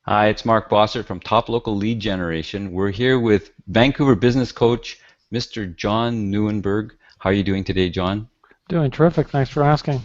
Hi, it's Mark Bossert from Top Local Lead Generation. We're here with Vancouver business coach, Mr. John Nieuwenburg. How are you doing today, John? Doing terrific. Thanks for asking.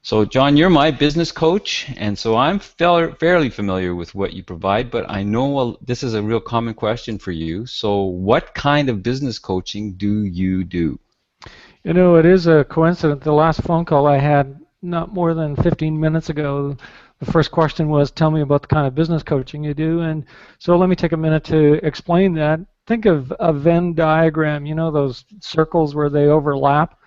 So, John, you're my business coach, and so I'm fairly familiar with what you provide, but I know this is a real common question for you. So, what kind of business coaching do you do? You know, it is a coincidence. The last phone call I had not more than 15 minutes ago, the first question was, tell me about the kind of business coaching you do. And so let me take a minute to explain that. Think of a Venn diagram, you know, those circles where they overlap.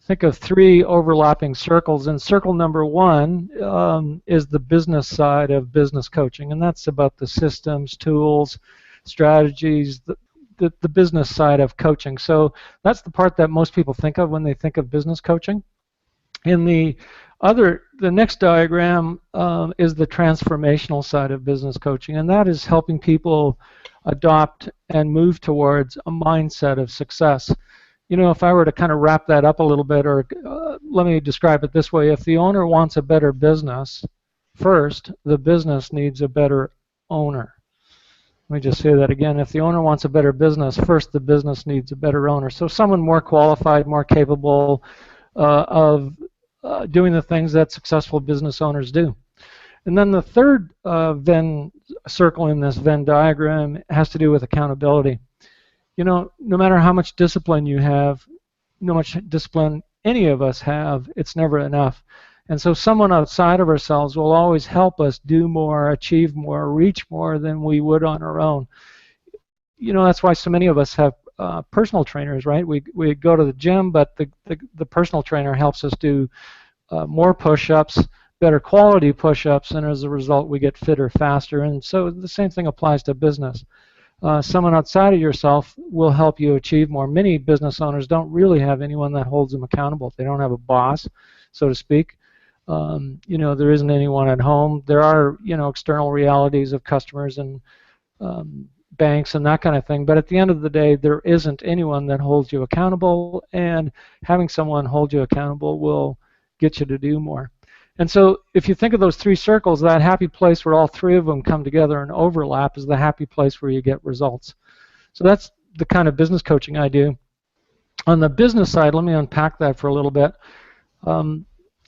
Think of three overlapping circles, and circle number one is the business side of business coaching, and that's about the systems, tools, strategies, the business side of coaching. So that's the part that most people think of when they think of business coaching. In the next diagram is the transformational side of business coaching, and that is helping people adopt and move towards a mindset of success. You know, if I were to kind of wrap that up a little bit, or let me describe it this way: if the owner wants a better business, first, the business needs a better owner. Let me just say that again. If the owner wants a better business, first, the business needs a better owner. So someone more qualified, more capable of doing the things that successful business owners do. And then the third Venn circle in this Venn diagram has to do with accountability. You know, no matter how much discipline you have, no much discipline any of us have, it's never enough. And so someone outside of ourselves will always help us do more, achieve more, reach more than we would on our own. You know, that's why so many of us have personal trainers, right? We go to the gym, but the personal trainer helps us do more push-ups, better quality push-ups, and as a result we get fitter faster. And so the same thing applies to business. Someone outside of yourself will help you achieve more. Many business owners don't really have anyone that holds them accountable. They don't have a boss, so to speak. You know, there isn't anyone at home. There are, you know, external realities of customers and banks and that kind of thing. But at the end of the day, there isn't anyone that holds you accountable, and having someone hold you accountable will get you to do more. And so if you think of those three circles, that happy place where all three of them come together and overlap is the happy place where you get results. So that's the kind of business coaching I do. On the business side, let me unpack that for a little bit.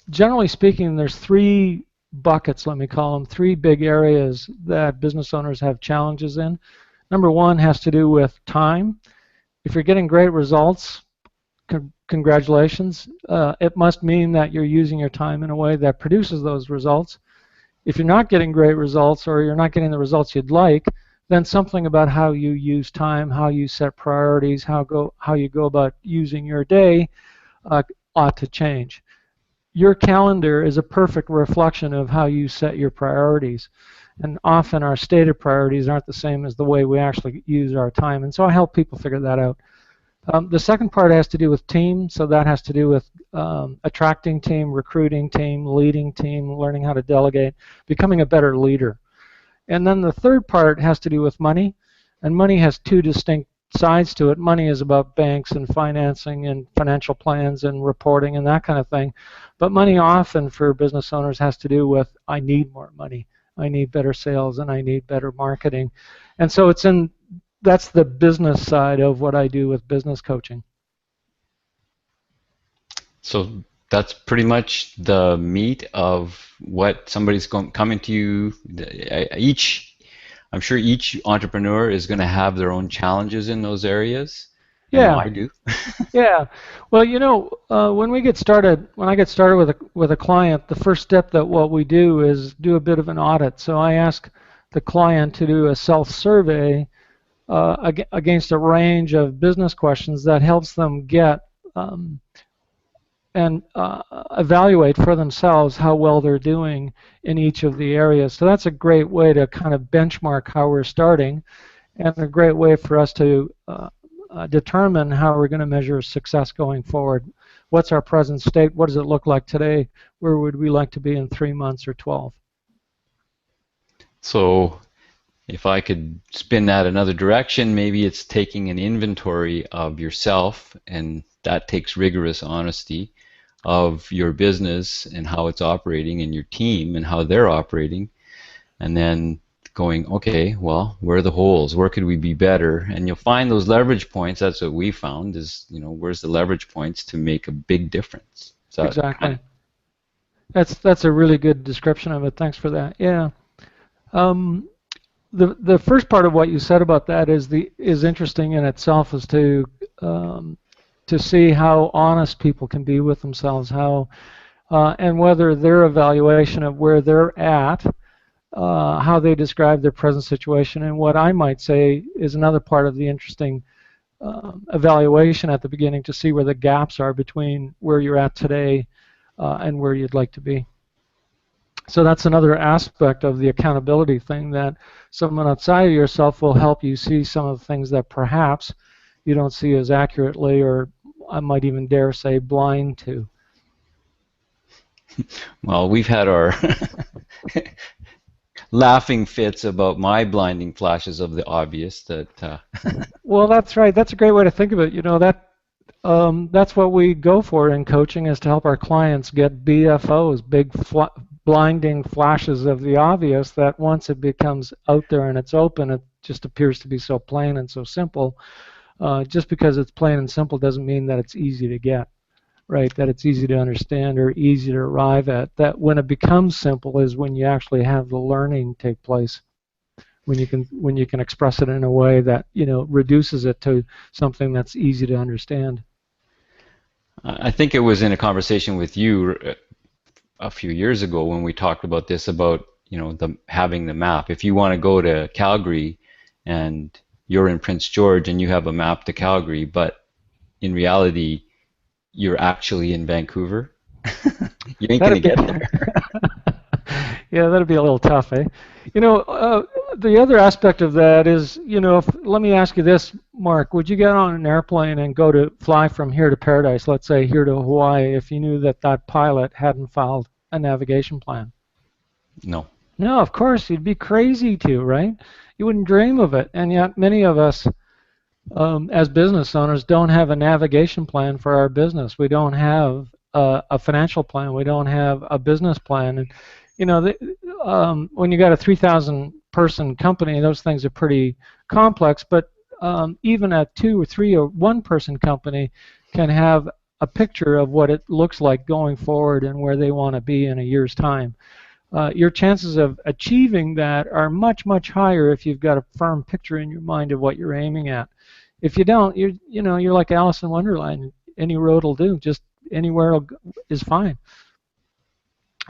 Generally speaking, there's three buckets, let me call them, three big areas that business owners have challenges in. Number one has to do with time. If you're getting great results, congratulations. It must mean that you're using your time in a way that produces those results. If you're not getting great results, or you're not getting the results you'd like, then something about how you use time, how you set priorities, how you go about using your day ought to change. Your calendar is a perfect reflection of how you set your priorities. And often our stated priorities aren't the same as the way we actually use our time. And so I help people figure that out. The second part has to do with team. So that has to do with attracting team, recruiting team, leading team, learning how to delegate, becoming a better leader. And then the third part has to do with money. And money has two distinct sides to it. Money is about banks and financing and financial plans and reporting and that kind of thing. But money often for business owners has to do with, I need more money, I need better sales, and I need better marketing. And so that's the business side of what I do with business coaching. So that's pretty much the meat of what somebody's coming to you. I'm sure each entrepreneur is going to have their own challenges in those areas. Yeah. I do. Yeah. Well, you know, when I get started with a client, the first step that what we do is do a bit of an audit. So I ask the client to do a self-survey against a range of business questions that helps them get and evaluate for themselves how well they're doing in each of the areas. So that's a great way to kind of benchmark how we're starting, and a great way for us to determine how we're going to measure success going forward. What's our present state? What does it look like today? Where would we like to be in 3 months or 12? So if I could spin that another direction, maybe it's taking an inventory of yourself, and that takes rigorous honesty of your business and how it's operating, and your team and how they're operating, and then going, okay, well, where are the holes? Where could we be better? And you'll find those leverage points. That's what we found is, where's the leverage points to make a big difference. So Exactly. That's a really good description of it. Thanks for that. Yeah. Um, the first part of what you said about that is interesting in itself, is to see how honest people can be with themselves, and whether their evaluation of where they're at, how they describe their present situation, and what I might say is another part of the interesting evaluation at the beginning, to see where the gaps are between where you're at today and where you'd like to be. So that's another aspect of the accountability thing, that someone outside of yourself will help you see some of the things that perhaps you don't see as accurately, or I might even dare say blind to. Well, we've had our laughing fits about my blinding flashes of the obvious. Well, that's right. That's a great way to think of it. That's what we go for in coaching, is to help our clients get BFOs, big blinding flashes of the obvious, that once it becomes out there and it's open, it just appears to be so plain and so simple. Just because it's plain and simple doesn't mean that it's easy to get, right? That it's easy to understand or easy to arrive at. That when it becomes simple is when you actually have the learning take place. When you can express it in a way that reduces it to something that's easy to understand. I think it was in a conversation with you a few years ago when we talked about this, about having the map. If you want to go to Calgary and you're in Prince George and you have a map to Calgary, but in reality you're actually in Vancouver, you ain't going to get there. Yeah, that'd be a little tough, eh? The other aspect of that is, let me ask you this, Mark. Would you get on an airplane and fly from here to paradise, let's say here to Hawaii, if you knew that pilot hadn't filed a navigation plan? No. No, of course, you'd be crazy to, right? You wouldn't dream of it. And yet many of us, as business owners, don't have a navigation plan for our business. We don't have a financial plan. We don't have a business plan. And when you got a 3,000 person company, those things are pretty complex, but even a 2 or 3 or 1 person company can have a picture of what it looks like going forward and where they want to be in a year's time. Your chances of achieving that are much, much higher if you've got a firm picture in your mind of what you're aiming at. If you don't, you're like Alice in Wonderland. Any road will do. Just anywhere is fine.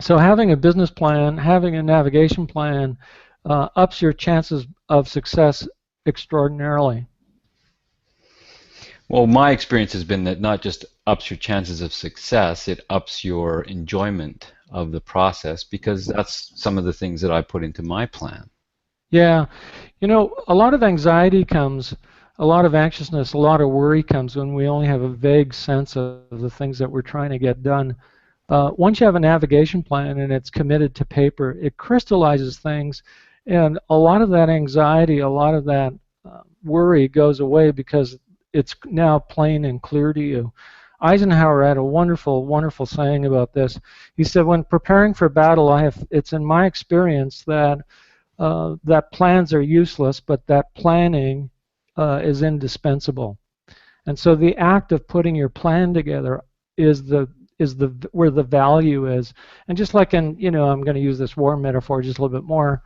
So having a business plan, having a navigation plan, ups your chances of success extraordinarily. Well, my experience has been that not just ups your chances of success, it ups your enjoyment of the process, because that's some of the things that I put into my plan. Yeah, a lot of anxiety comes, a lot of anxiousness, a lot of worry comes when we only have a vague sense of the things that we're trying to get done. Once you have a navigation plan and it's committed to paper, it crystallizes things, and a lot of that anxiety, a lot of that worry goes away because it's now plain and clear to you. Eisenhower had a wonderful, wonderful saying about this. He said, when preparing for battle, it's in my experience that that plans are useless, but that planning is indispensable. And so the act of putting your plan together is where the value is. And just like in, I'm going to use this war metaphor just a little bit more.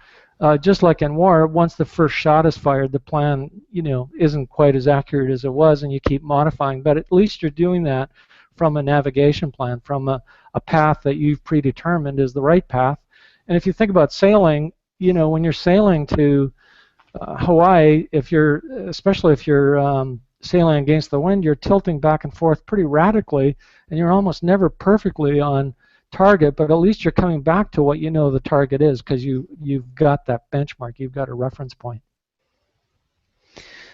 Just like in war, once the first shot is fired, the plan, isn't quite as accurate as it was, and you keep modifying. But at least you're doing that from a navigation plan, from a path that you've predetermined is the right path. And if you think about sailing, when you're sailing to Hawaii, especially if you're sailing against the wind, you're tilting back and forth pretty radically, and you're almost never perfectly on target, but at least you're coming back to what the target is, because you've got that benchmark, you've got a reference point.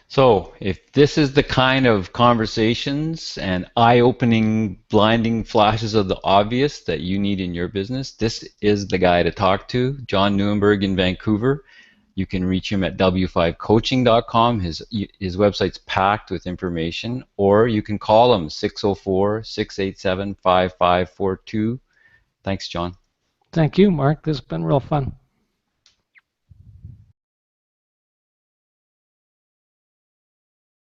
So if this is the kind of conversations and eye-opening, blinding flashes of the obvious that you need in your business, this is the guy to talk to. John Nieuwenburg in Vancouver. You can reach him at w5coaching.com. His website's packed with information, or you can call him 604-687-5542. Thanks, John. Thank you, Mark. This has been real fun.